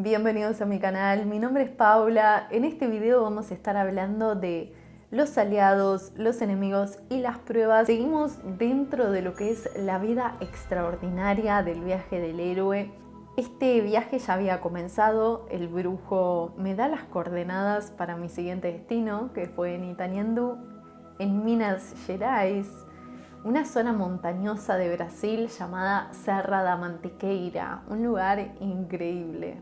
Bienvenidos a mi canal, mi nombre es Paula. En este video vamos a estar hablando de los aliados, los enemigos y las pruebas. Seguimos dentro de lo que es la vida extraordinaria del viaje del héroe. Este viaje ya había comenzado, el brujo me da las coordenadas para mi siguiente destino, que fue en Itanhandu, en Minas Gerais, una zona montañosa de Brasil llamada Serra da Mantiqueira, un lugar increíble.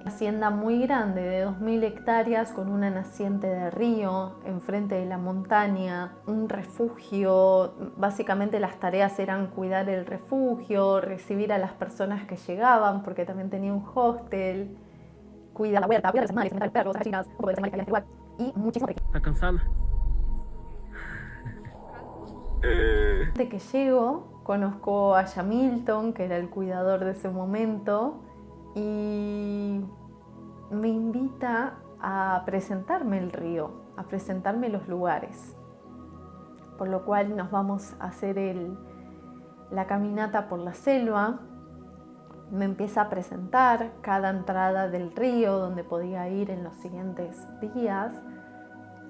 Hacienda muy grande de 2000 hectáreas con una naciente de río enfrente de la montaña, un refugio. Básicamente las tareas eran cuidar el refugio, recibir a las personas que llegaban, porque también tenía un hostel, cuidar la huerta, cuidar los animales, alimentar perros, gallinas, un poco de los animales que había en el lugar y muchísimo de ¿Está cansada? Desde que llego, conozco a Yamilton, que era el cuidador de ese momento, y me invita a presentarme el río, a presentarme los lugares. Por lo cual nos vamos a hacer la caminata por la selva. Me empieza a presentar cada entrada del río donde podía ir en los siguientes días,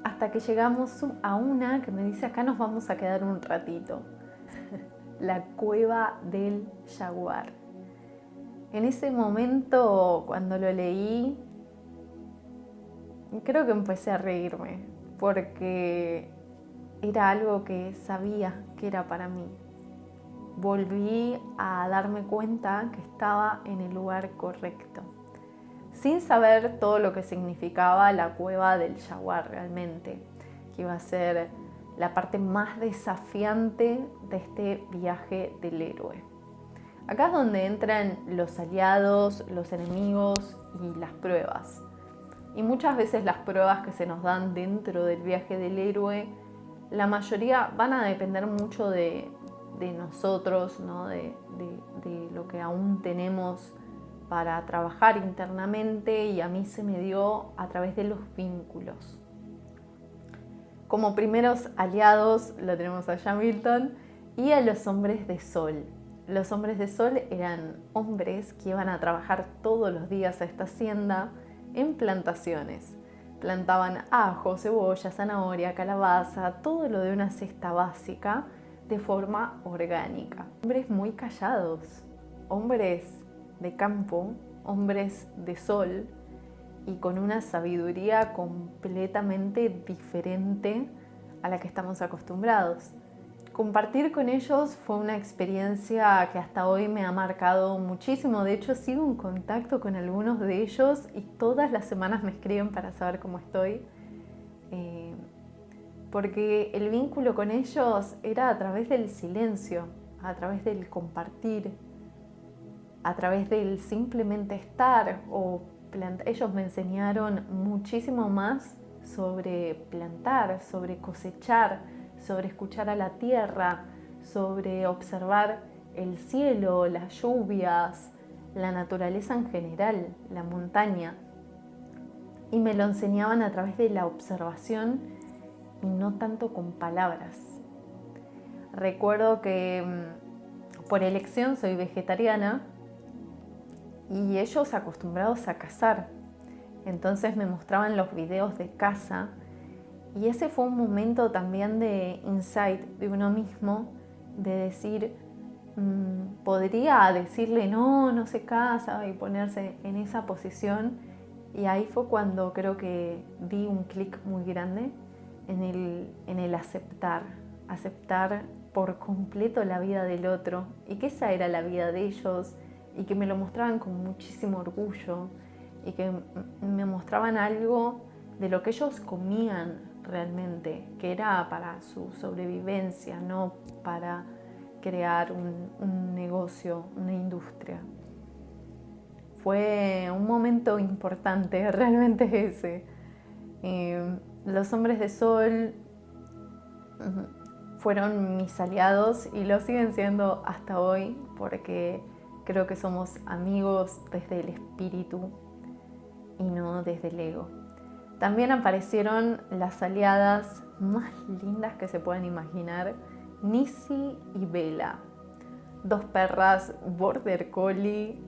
hasta que llegamos a una que me dice: acá nos vamos a quedar un ratito. La cueva del jaguar. En ese momento, cuando lo leí, creo que empecé a reírme, porque era algo que sabía que era para mí. Volví a darme cuenta que estaba en el lugar correcto, sin saber todo lo que significaba la cueva del jaguar realmente, que iba a ser la parte más desafiante de este viaje del héroe. Acá es donde entran los aliados, los enemigos y las pruebas. Y muchas veces las pruebas que se nos dan dentro del viaje del héroe, la mayoría van a depender mucho de nosotros, ¿no? de lo que aún tenemos para trabajar internamente, y a mí se me dio a través de los vínculos. Como primeros aliados lo tenemos a Yamilton y a los hombres de sol. Los hombres de sol eran hombres que iban a trabajar todos los días a esta hacienda en plantaciones. Plantaban ajo, cebolla, zanahoria, calabaza, todo lo de una cesta básica de forma orgánica. Hombres muy callados, hombres de campo, hombres de sol, y con una sabiduría completamente diferente a la que estamos acostumbrados. Compartir con ellos fue una experiencia que hasta hoy me ha marcado muchísimo. De hecho, sigo en contacto con algunos de ellos y todas las semanas me escriben para saber cómo estoy. Porque el vínculo con ellos era a través del silencio, a través del compartir, a través del simplemente estar o plantar. Ellos me enseñaron muchísimo más sobre plantar, sobre cosechar, sobre escuchar a la tierra, sobre observar el cielo, las lluvias, la naturaleza en general, la montaña. Y me lo enseñaban a través de la observación y no tanto con palabras. Recuerdo que por elección soy vegetariana y ellos acostumbrados a cazar. Entonces me mostraban los videos de caza y ese fue un momento también de insight de uno mismo, de decir, podría decirle no se caza y ponerse en esa posición. Y ahí fue cuando creo que di un clic muy grande en el aceptar por completo la vida del otro, y que esa era la vida de ellos, y que me lo mostraban con muchísimo orgullo, y que me mostraban algo de lo que ellos comían realmente, que era para su sobrevivencia, no para crear un negocio, una industria. Fue un momento importante, realmente ese. Los hombres de sol fueron mis aliados y lo siguen siendo hasta hoy, porque creo que somos amigos desde el espíritu y no desde el ego. También aparecieron las aliadas más lindas que se puedan imaginar, Nisi y Bella, dos perras border collie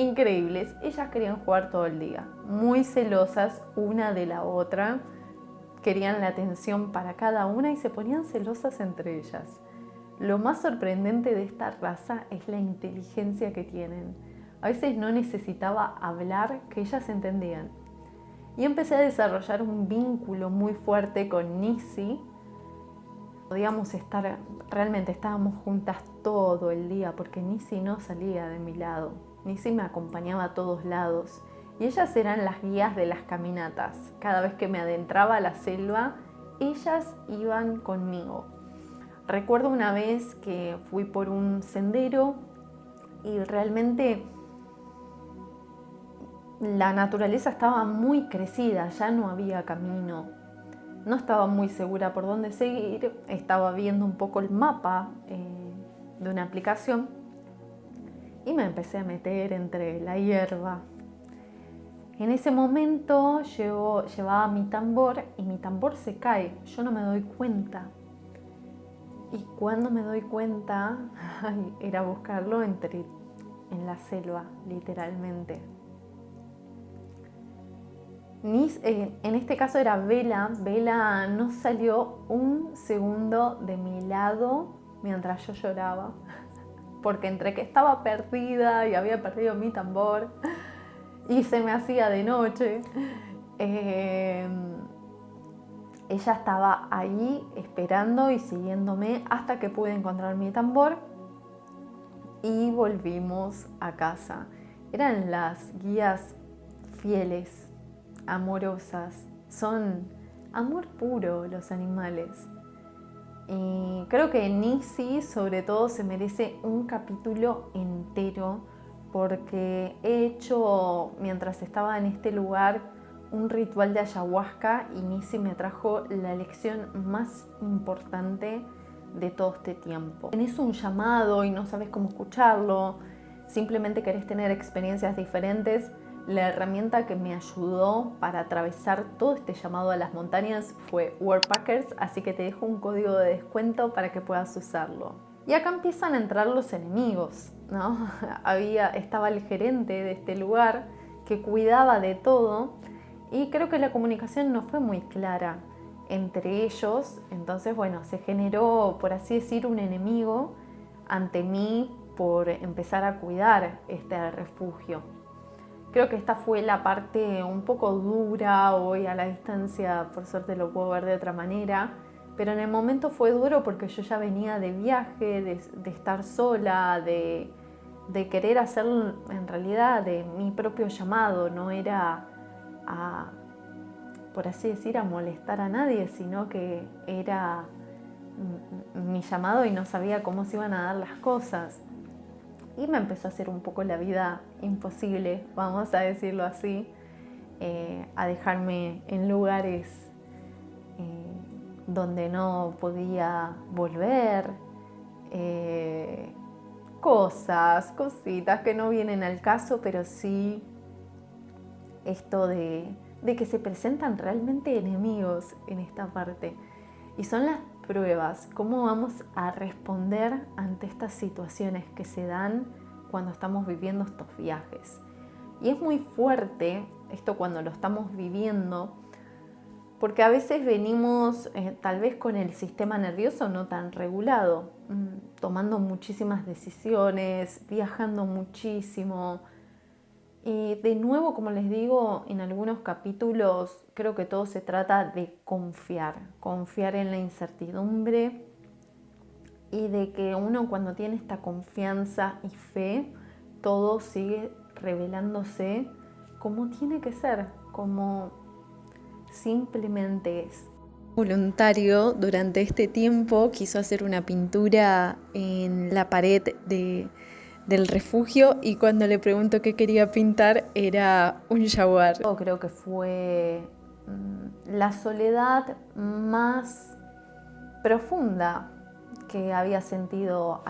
increíbles. Ellas querían jugar todo el día, muy celosas una de la otra, querían la atención para cada una y se ponían celosas entre ellas. Lo más sorprendente de esta raza es la inteligencia que tienen. A veces no necesitaba hablar, que ellas entendían. Y empecé a desarrollar un vínculo muy fuerte con Nisi. Podíamos estar, realmente estábamos juntas todo el día, porque Nisi no salía de mi lado. Nisi me acompañaba a todos lados. Y ellas eran las guías de las caminatas. Cada vez que me adentraba a la selva, ellas iban conmigo. Recuerdo una vez que fui por un sendero y realmente la naturaleza estaba muy crecida, ya no había camino. No estaba muy segura por dónde seguir, estaba viendo un poco el mapa de una aplicación y me empecé a meter entre la hierba. En ese momento llevaba mi tambor y mi tambor se cae, yo no me doy cuenta. Y cuando me doy cuenta, era buscarlo en la selva, literalmente. En este caso era Vela. Vela no salió un segundo de mi lado mientras yo lloraba, porque entre que estaba perdida y había perdido mi tambor y se me hacía de noche, ella estaba ahí esperando y siguiéndome hasta que pude encontrar mi tambor y volvimos a casa. Eran las guías fieles, amorosas, son amor puro los animales. Y creo que Nisi sobre todo se merece un capítulo entero porque he hecho, mientras estaba en este lugar, un ritual de ayahuasca y Nisi me trajo la lección más importante de todo este tiempo. Tenés un llamado y no sabes cómo escucharlo, simplemente querés tener experiencias diferentes. La herramienta que me ayudó para atravesar todo este llamado a las montañas fue Worldpackers, así que te dejo un código de descuento para que puedas usarlo. Y acá empiezan a entrar los enemigos, ¿no? Estaba el gerente de este lugar que cuidaba de todo y creo que la comunicación no fue muy clara entre ellos. Entonces, bueno, se generó, por así decir, un enemigo ante mí por empezar a cuidar este refugio. Creo que esta fue la parte un poco dura. Hoy a la distancia, por suerte, lo puedo ver de otra manera. Pero en el momento fue duro porque yo ya venía de viaje, de estar sola, de querer hacer en realidad de mi propio llamado. No era por así decir, a molestar a nadie, sino que era mi llamado y no sabía cómo se iban a dar las cosas. Y me empezó a hacer un poco la vida imposible, vamos a decirlo así, a dejarme en lugares donde no podía volver, cositas que no vienen al caso, pero sí esto de que se presentan realmente enemigos en esta parte. Y son las pruebas, cómo vamos a responder ante estas situaciones que se dan cuando estamos viviendo estos viajes. Y es muy fuerte esto cuando lo estamos viviendo, porque a veces venimos tal vez con el sistema nervioso no tan regulado, tomando muchísimas decisiones, viajando muchísimo. Y de nuevo, como les digo, en algunos capítulos creo que todo se trata de confiar en la incertidumbre y de que uno cuando tiene esta confianza y fe, todo sigue revelándose como tiene que ser, como simplemente es. Voluntario durante este tiempo quiso hacer una pintura en la pared del refugio y cuando le pregunto qué quería pintar era un jaguar. Yo creo que fue la soledad más profunda que había sentido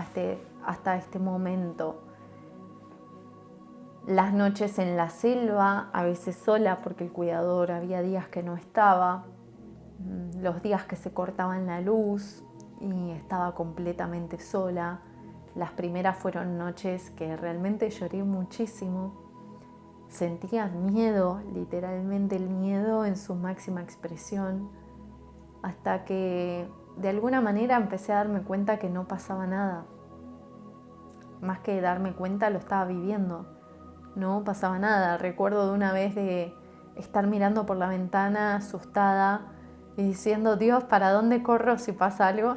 hasta este momento. Las noches en la selva, a veces sola porque el cuidador había días que no estaba, los días que se cortaban la luz y estaba completamente sola. Las primeras fueron noches que realmente lloré muchísimo. Sentía miedo, literalmente el miedo en su máxima expresión, hasta que de alguna manera empecé a darme cuenta que no pasaba nada. Más que darme cuenta, lo estaba viviendo. No pasaba nada. Recuerdo de una vez de estar mirando por la ventana asustada y diciendo, Dios, ¿para dónde corro si pasa algo?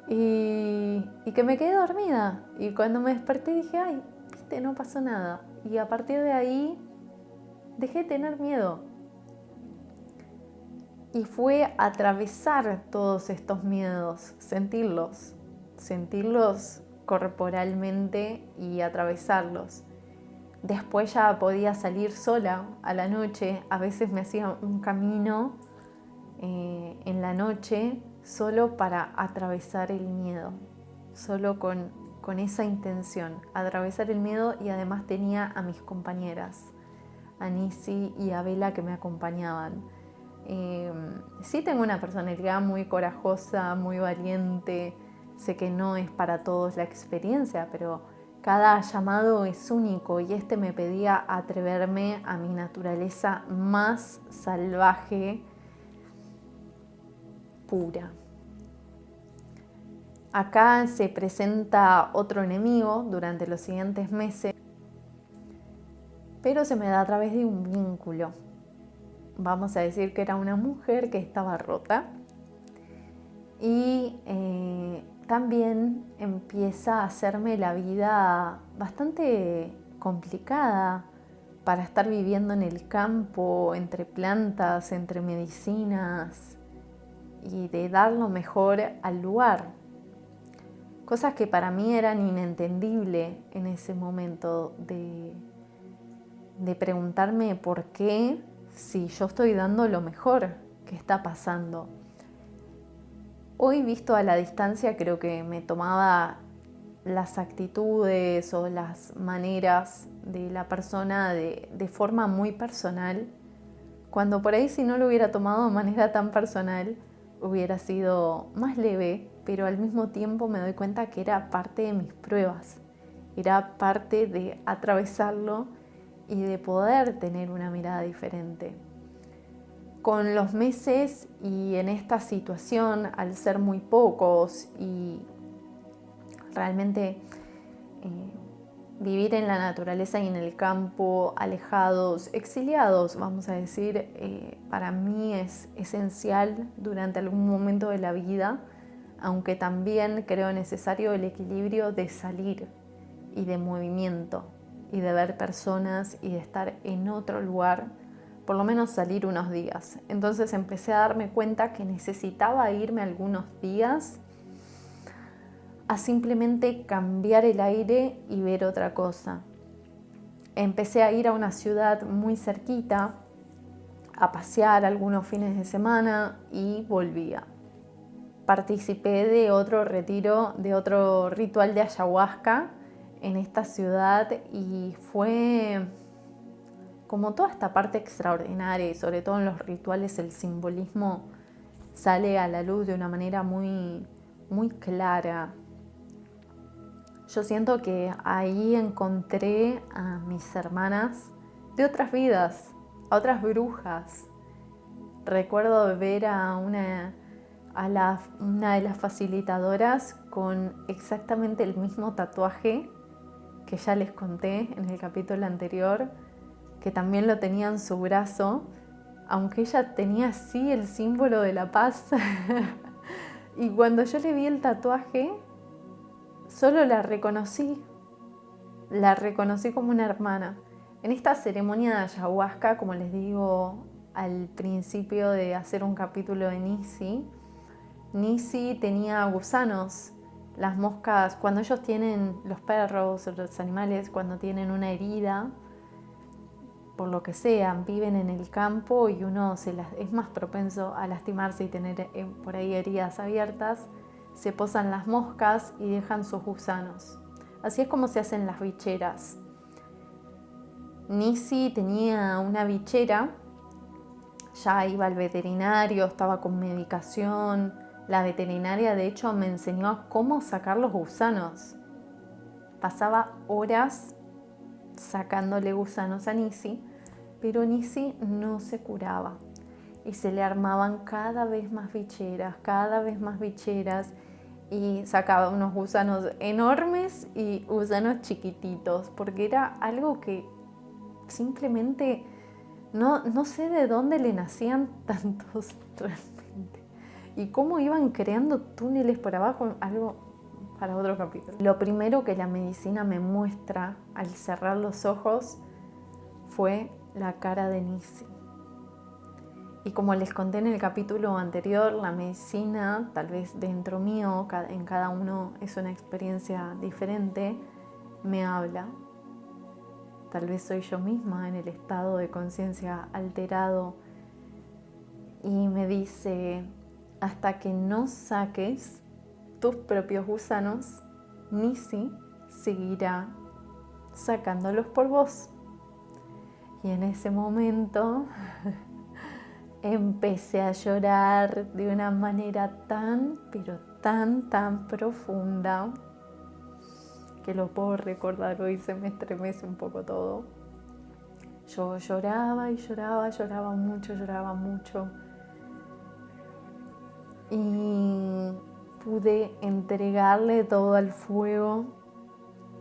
y que me quedé dormida. Y cuando me desperté dije, ay, viste, no pasó nada. Y a partir de ahí dejé de tener miedo. Y fue atravesar todos estos miedos, sentirlos corporalmente y atravesarlos. Después ya podía salir sola a la noche, a veces me hacía un camino en la noche solo para atravesar el miedo, solo con esa intención, atravesar el miedo, y además tenía a mis compañeras, a Nisi y a Bella, que me acompañaban. Sí tengo una personalidad muy corajosa, muy valiente, sé que no es para todos la experiencia, pero cada llamado es único y este me pedía atreverme a mi naturaleza más salvaje, pura. Acá se presenta otro enemigo durante los siguientes meses, pero se me da a través de un vínculo. Vamos a decir que era una mujer que estaba rota y también empieza a hacerme la vida bastante complicada para estar viviendo en el campo, entre plantas, entre medicinas, y de dar lo mejor al lugar. Cosas que para mí eran inentendibles en ese momento, de preguntarme por qué, si yo estoy dando lo mejor, ¿qué está pasando? Hoy, visto a la distancia, creo que me tomaba las actitudes o las maneras de la persona de forma muy personal, cuando por ahí, si no lo hubiera tomado de manera tan personal, hubiera sido más leve, pero al mismo tiempo me doy cuenta que era parte de mis pruebas, era parte de atravesarlo y de poder tener una mirada diferente. Con los meses y en esta situación, al ser muy pocos y realmente vivir en la naturaleza y en el campo, alejados, exiliados, vamos a decir, para mí es esencial durante algún momento de la vida, aunque también creo necesario el equilibrio de salir y de movimiento y de ver personas y de estar en otro lugar, por lo menos salir unos días. Entonces empecé a darme cuenta que necesitaba irme algunos días a simplemente cambiar el aire y ver otra cosa. Empecé a ir a una ciudad muy cerquita, a pasear algunos fines de semana y volvía. Participé de otro retiro, de otro ritual de ayahuasca en esta ciudad, y fue como toda esta parte extraordinaria, y sobre todo en los rituales el simbolismo sale a la luz de una manera muy, muy clara. Yo siento que ahí encontré a mis hermanas de otras vidas, a otras brujas. Recuerdo ver a una de las facilitadoras con exactamente el mismo tatuaje que ya les conté en el capítulo anterior, que también lo tenía en su brazo, aunque ella tenía así el símbolo de la paz. Y cuando yo le vi el tatuaje, solo la reconocí como una hermana. En esta ceremonia de ayahuasca, como les digo al principio de hacer un capítulo de Nisi tenía gusanos. Las moscas, cuando ellos tienen, los perros, los animales, cuando tienen una herida, por lo que sea, viven en el campo y uno es más propenso a lastimarse y tener por ahí heridas abiertas, se posan las moscas y dejan sus gusanos. Así es como se hacen las bicheras. Nisi tenía una bichera, ya iba al veterinario, estaba con medicación, La veterinaria de hecho me enseñó a cómo sacar los gusanos. Pasaba horas sacándole gusanos a Nisi, pero Nisi no se curaba y se le armaban cada vez más bicheras y sacaba unos gusanos enormes y gusanos chiquititos, porque era algo que simplemente no sé de dónde le nacían tantos realmente y cómo iban creando túneles por abajo, algo para otro capítulo. Lo primero que la medicina me muestra al cerrar los ojos fue la cara de Nisi. Y como les conté en el capítulo anterior, la medicina, tal vez dentro mío, en cada uno es una experiencia diferente, me habla. Tal vez soy yo misma en el estado de conciencia alterado y me dice, hasta que no saques tus propios gusanos, Nisi seguirá sacándolos por vos. Y en ese momento empecé a llorar de una manera pero tan profunda que lo puedo recordar hoy, se me estremece un poco todo. Yo lloraba lloraba mucho. Y pude entregarle todo al fuego,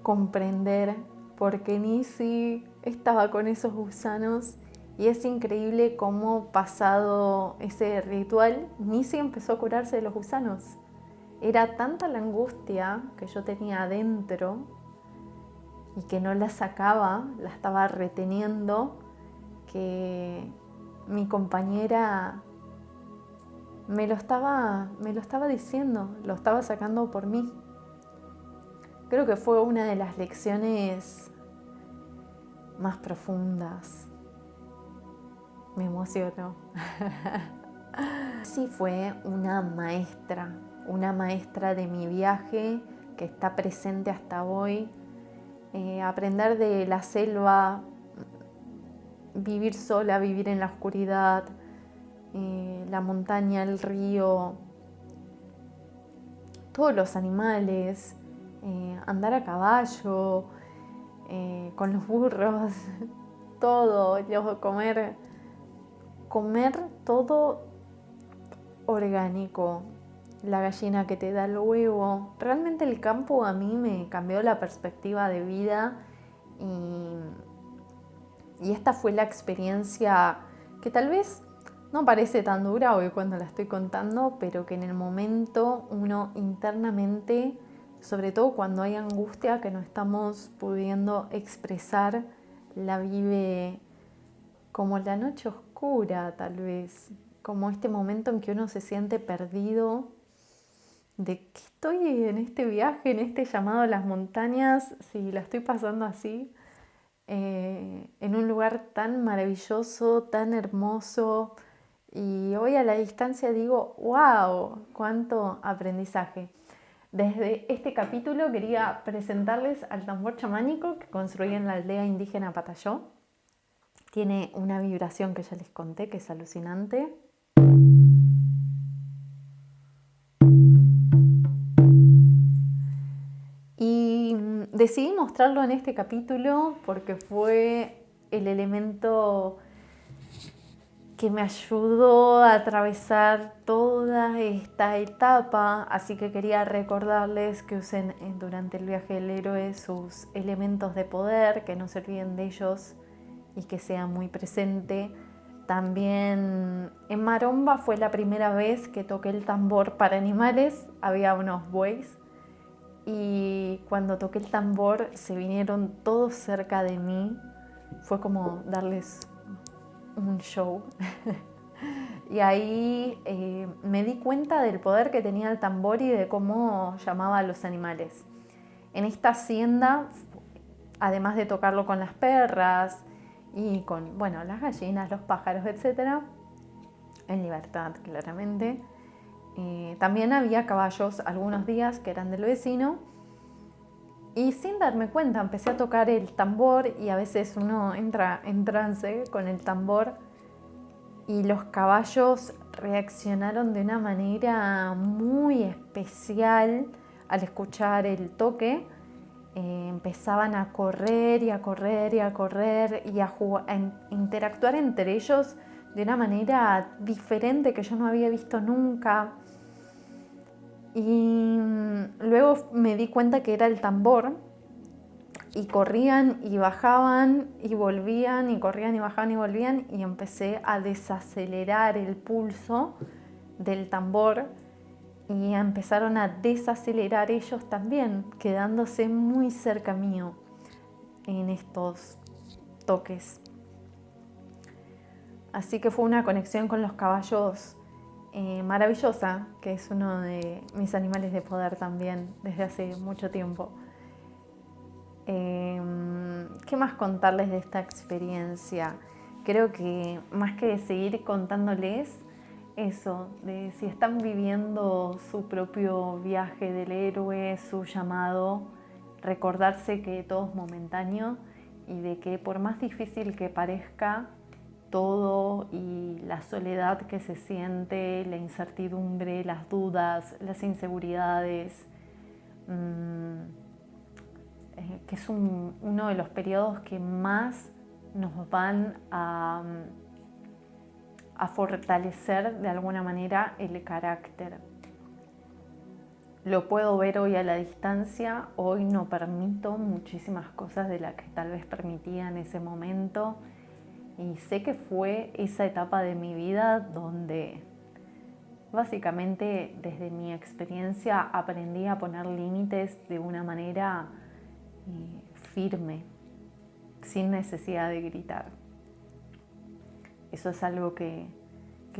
comprender por qué Nisi estaba con esos gusanos. Y es increíble cómo pasado ese ritual, Nisi empezó a curarse de los gusanos. Era tanta la angustia que yo tenía adentro y que no la sacaba, la estaba reteniendo, que mi compañera me lo estaba diciendo, lo estaba sacando por mí. Creo que fue una de las lecciones más profundas. Me emocionó. Sí, fue una maestra de mi viaje que está presente hasta hoy. Aprender de la selva, vivir sola, vivir en la oscuridad, la montaña, el río, todos los animales, andar a caballo, con los burros, todo, comer todo orgánico, la gallina que te da el huevo. Realmente el campo a mí me cambió la perspectiva de vida y esta fue la experiencia que tal vez no parece tan dura hoy cuando la estoy contando, pero que en el momento uno internamente, sobre todo cuando hay angustia que no estamos pudiendo expresar, la vive como la noche oscura tal vez, como este momento en que uno se siente perdido, de que estoy en este viaje, en este llamado a las montañas, si la estoy pasando así, en un lugar tan maravilloso, tan hermoso, y hoy a la distancia digo, wow, cuánto aprendizaje. Desde este capítulo quería presentarles al tambor chamánico que construí en la aldea indígena Patayó. Tiene una vibración que ya les conté que es alucinante. Y decidí mostrarlo en este capítulo porque fue el elemento que me ayudó a atravesar toda esta etapa, así que quería recordarles que usen durante el viaje del héroe sus elementos de poder, que no se olviden de ellos y que sea muy presente. También en Maromba fue la primera vez que toqué el tambor para animales, había unos bueyes y cuando toqué el tambor se vinieron todos cerca de mí, fue como darles un show. Y ahí me di cuenta del poder que tenía el tambor y de cómo llamaba a los animales. En esta hacienda, además de tocarlo con las perras y con las gallinas, los pájaros, etc., en libertad claramente, también había caballos algunos días que eran del vecino. Y sin darme cuenta empecé a tocar el tambor y a veces uno entra en trance con el tambor y los caballos reaccionaron de una manera muy especial al escuchar el toque. Empezaban a correr y a correr y a correr y a interactuar entre ellos de una manera diferente que yo no había visto nunca. Y luego me di cuenta que era el tambor, y corrían y bajaban y volvían y corrían y bajaban y volvían, y empecé a desacelerar el pulso del tambor y empezaron a desacelerar ellos también, quedándose muy cerca mío en estos toques. Así que fue una conexión con los caballos maravillosa, que es uno de mis animales de poder también desde hace mucho tiempo. ¿Qué más contarles de esta experiencia? Creo que más que seguir contándoles eso, de si están viviendo su propio viaje del héroe, su llamado, recordarse que todo es momentáneo y de que por más difícil que parezca todo y la soledad que se siente, la incertidumbre, las dudas, las inseguridades, que es uno de los periodos que más nos van a fortalecer de alguna manera el carácter. Lo puedo ver hoy a la distancia, hoy no permito muchísimas cosas de las que tal vez permitía en ese momento, y sé que fue esa etapa de mi vida donde básicamente desde mi experiencia aprendí a poner límites de una manera firme, sin necesidad de gritar. Eso es algo que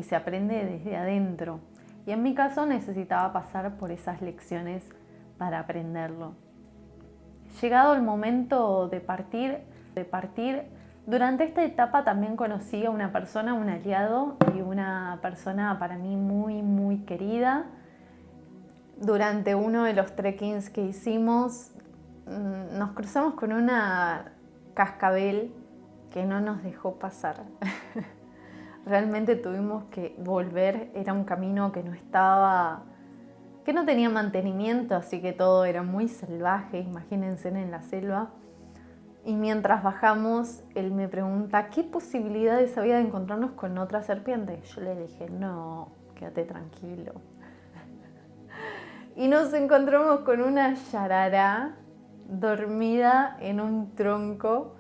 se aprende desde adentro, y en mi caso necesitaba pasar por esas lecciones para aprenderlo. Llegado el momento de partir, durante esta etapa también conocí a una persona, un aliado y una persona para mí muy, muy querida. Durante uno de los trekkings que hicimos, nos cruzamos con una cascabel que no nos dejó pasar. Realmente tuvimos que volver, era un camino que no tenía mantenimiento, así que todo era muy salvaje, imagínense en la selva. Y mientras bajamos, él me pregunta qué posibilidades había de encontrarnos con otra serpiente. Yo le dije, no, quédate tranquilo. Y nos encontramos con una yarará dormida en un tronco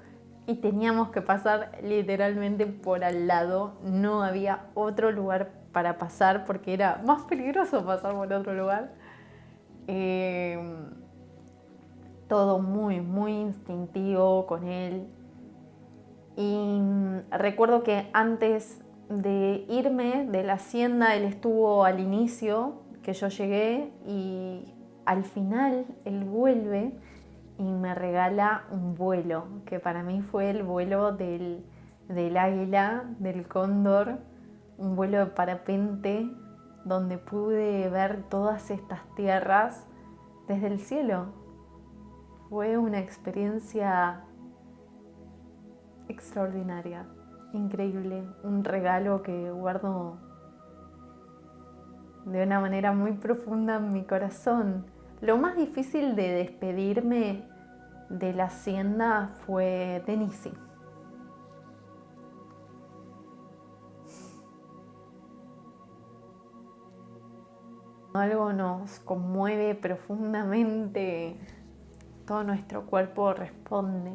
y teníamos que pasar literalmente por al lado. No había otro lugar para pasar porque era más peligroso pasar por otro lugar. Todo muy, muy instintivo con él. Y recuerdo que antes de irme de la hacienda, él estuvo al inicio, que yo llegué, y al final él vuelve y me regala un vuelo, que para mí fue el vuelo del águila, del cóndor, un vuelo de parapente donde pude ver todas estas tierras desde el cielo. Fue una experiencia extraordinaria, increíble, un regalo que guardo de una manera muy profunda en mi corazón. Lo más difícil de despedirme de la hacienda fue Denise. Algo nos conmueve profundamente, todo nuestro cuerpo responde.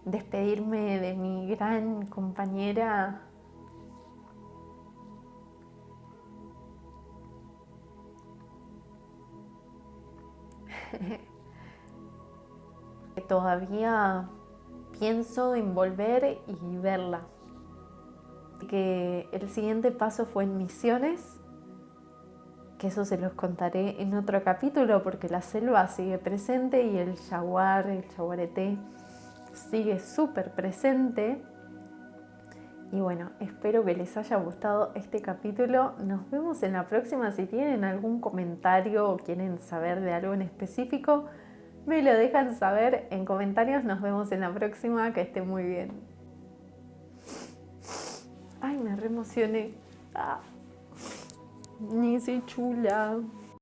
Despedirme de mi gran compañera todavía pienso en volver y verla. Que el siguiente paso fue en Misiones, que eso se los contaré en otro capítulo porque la selva sigue presente y el jaguar, el jaguarete, sigue súper presente. Y bueno, espero que les haya gustado este capítulo. Nos vemos en la próxima. Si tienen algún comentario o quieren saber de algo en específico, me lo dejan saber en comentarios. Nos vemos en la próxima. Que estén muy bien. Ay, me re emocioné. Ah, Nisi chula.